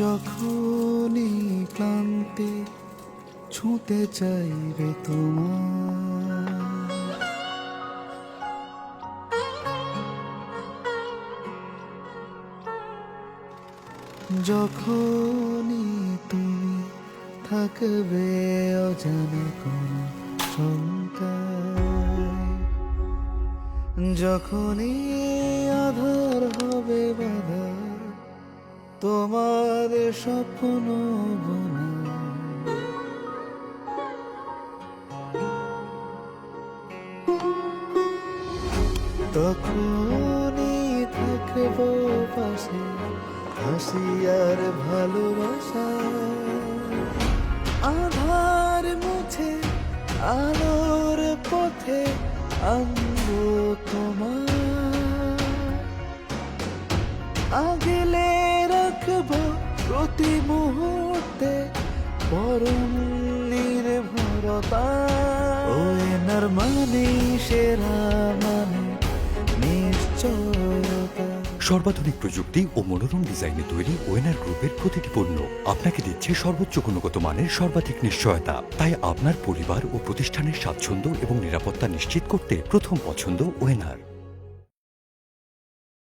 যখনই ক্লান্তি ছুঁতে চাইবে তোমার, যখনই তুমি থাকবে অজানা কোনো শঙ্কায়, যখনই আধার হবে বাধা তোমার স্বপ্ন বোনা, তখনই থাকবো পাশে হাসি আর ভালোবাসা, আধার মুছে আলোর পথে আনবো তোমার, আগলে রাখবো প্রতি মুহূর্তে পরম নির্ভরতা। ওয়েনার মানে সেরা মানে নিশ্চয়তা। সর্বাধুনিক প্রযুক্তি ও মনোরম ডিজাইনে তৈরি ওয়েনার গ্রুপের প্রতিটি পণ্য আপনাকে দিচ্ছে সর্বোচ্চ গুণগত মানের সর্বাধিক নিশ্চয়তা। তাই আপনার পরিবার ও প্রতিষ্ঠানের স্বাচ্ছন্দ্য এবং নিরাপত্তা নিশ্চিত করতে প্রথম পছন্দ ওয়েনার।